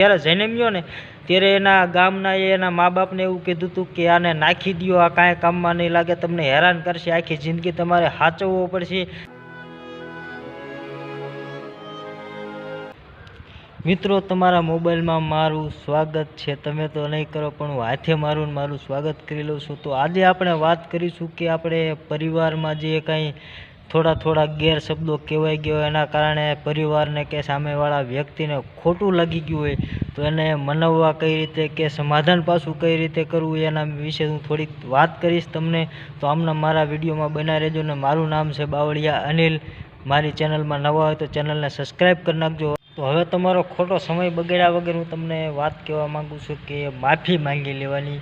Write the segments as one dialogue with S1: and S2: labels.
S1: જ્યારે જન્મ્યો ને ત્યારે એના ગામના એના મા બાપને એવું કીધું હતું કે આને નાખી દો, આ કાંઈ કામમાં નહીં લાગે, તમને હેરાન કરશે, આખી જિંદગી તમારે સાચવવો પડશે। મિત્રો, તમારા મોબાઈલમાં મારું સ્વાગત છે। તમે તો નહીં કરો પણ હું હાથે મારું સ્વાગત કરી લઉં છું। તો આજે આપણે વાત કરીશું કે આપણે પરિવારમાં જે કાંઈ થોડા ગેરશબ્દો કહેવાઈ ગયો એના કારણે પરિવારને કે સામેવાળા વ્યક્તિને ખોટું લાગી ગયું હોય તો એને મનાવવા કઈ રીતે કે સમાધાન પાછું કઈ રીતે કરવું એના વિશે હું થોડીક વાત કરીશ તમને। તો આમના મારા વિડીયોમાં બનાવી રહેજો ને। મારું નામ છે બાવળિયા અનિલ। મારી ચેનલમાં નવા હોય તો ચેનલને સબસ્ક્રાઈબ કરી નાખજો। તો હવે તમારો ખોટો સમય બગાડ્યા વગર હું તમને વાત કહેવા માગું છું કે માફી માંગી લેવાની।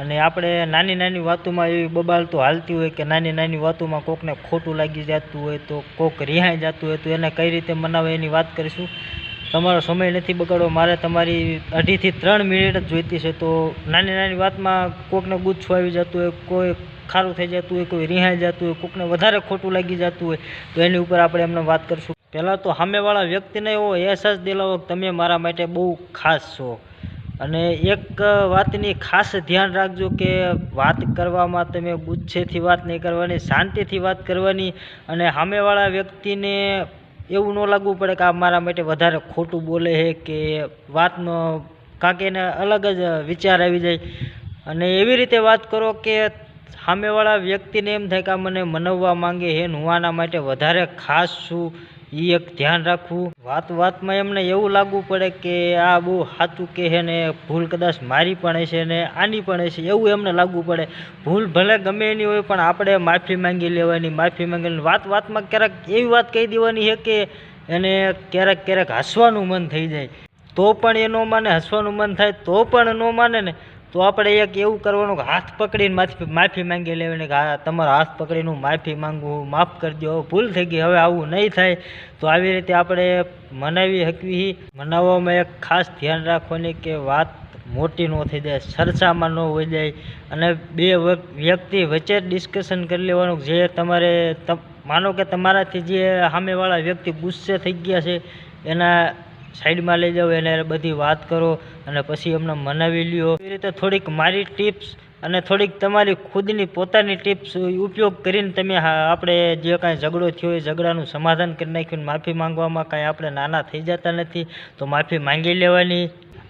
S1: અને આપણે નાની વાતોમાં એવી બબાલ તો હાલતી હોય કે નાની વાતોમાં કોકને ખોટું લાગી જતું હોય તો કોક રિહાઈ જતું હોય તો એને કઈ રીતે મનાવે એની વાત કરીશું। તમારો સમય નથી બગાડવો, મારે તમારી 2.5 થી 3 મિનિટ જ જોઈતી છે। તો નાની વાતમાં કોકને ગુસ્સો આવી જતું હોય, કોઈ ખારું થઈ જતું હોય, કોઈ રિહાઈ જતું હોય, કોકને વધારે ખોટું લાગી જતું હોય તો એની ઉપર આપણે એમને વાત કરીશું। પહેલાં તો સામેવાળા વ્યક્તિને એવો અહેસાસ દિલાવો કે તમે મારા માટે બહુ ખાસ છો। અને એક વાતની ખાસ ધ્યાન રાખજો કે વાત કરવામાં તમે ગુસ્સેથી વાત નહીં કરવાની, શાંતિથી વાત કરવાની। અને સામેવાળા વ્યક્તિને એવું ન લાગવું પડે કે આ મારા માટે વધારે ખોટું બોલે છે કે વાતનો કાંક એને અલગ જ વિચાર આવી જાય। અને એવી રીતે વાત કરો કે સામેવાળા વ્યક્તિને એમ થાય કે આ મને મનાવવા માંગે છે ને હું આના માટે વધારે ખાસ છું, એ એક ધ્યાન રાખવું। વાતમાં એમને એવું લાગવું પડે કે આ બહુ સાચું કહે છે ને ભૂલ કદાચ મારી પણ હશે ને આની પણ હશે, એવું એમને લાગવું પડે। ભૂલ ભલે ગમે એની હોય પણ આપણે માફી માંગી લેવાની। માફી માંગીને વાતમાં ક્યારેક એવી વાત કહી દેવાની છે કે એને ક્યારેક હસવાનું મન થઈ જાય તો પણ એ ન માને, હસવાનું મન થાય તો પણ ન માને ને તો આપણે એક એવું કરવાનું કે હાથ પકડીને માફી માંગી લેવાની કે હા તમારો હાથ પકડીને હું માફી માંગું, માફ કરી દો, ભૂલ થઈ ગઈ, હવે આવું નહીં થાય। તો આવી રીતે આપણે મનાવી શકવી। મનાવવામાં એક ખાસ ધ્યાન રાખવાની કે વાત મોટી ન થઈ જાય, ચર્ચામાં ન હોઈ જાય। અને બે વ્યક્તિ વચ્ચે ડિસ્કશન કરી લેવાનું જે તમારે માનો કે તમારાથી જે સામેવાળા વ્યક્તિ ગુસ્સે થઈ ગયા છે એના સાઈડમાં લઈ જાઓ, એને બધી વાત કરો અને પછી એમને મનાવી લ્યો। એવી રીતે થોડીક મારી ટિપ્સ અને થોડીક તમારી ખુદની પોતાની ટિપ્સ ઉપયોગ કરીને તમે આપણે જે કાંઈ ઝઘડો થયો હોય ઝઘડાનું સમાધાન કરી નાખ્યું। માફી માંગવામાં કાંઈ આપણે નાના થઈ જતા નથી તો માફી માંગી લેવાની।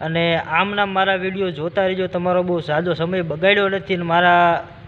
S1: અને આમના મારા વિડીયો જોતા રહેજો, તમારો બહુ ઝાઝો સમય બગાડ્યો નથી ને મારા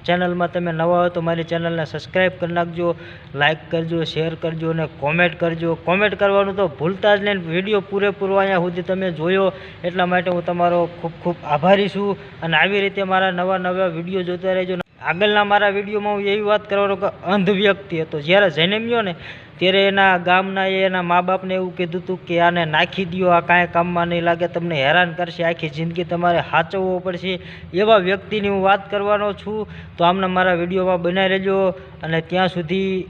S1: ચેનલમાં તમે નવા હોય તો મારી ચેનલને સબસ્ક્રાઈબ કરી નાખજો, લાઇક કરજો, શેર કરજો અને કોમેન્ટ કરજો। કોમેન્ટ કરવાનું તો ભૂલતા જ નહીં। વિડીયો પૂરેપૂરો અહીંયા સુધી તમે જોયો એટલા માટે હું તમારો ખૂબ આભારી છું। અને આવી રીતે મારા નવા વિડીયો જોતા રહેજો। આગળના મારા વિડીયોમાં હું એવી વાત કરવાનો કે અંધ વ્યક્તિ હતો, જ્યારે જન્મ્યો ને ત્યારે એના ગામના એના મા બાપને એવું કીધું હતું કે આને નાખી દો, આ કાંઈ કામમાં નહીં લાગે, તમને હેરાન કરશે, આખી જિંદગી તમારે સાચવવો પડશે, એવા વ્યક્તિની હું વાત કરવાનો છું। તો આમને મારા વિડીયોમાં બનાવી રહેજો અને ત્યાં સુધી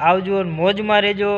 S1: આવજો, મોજમાં રહેજો।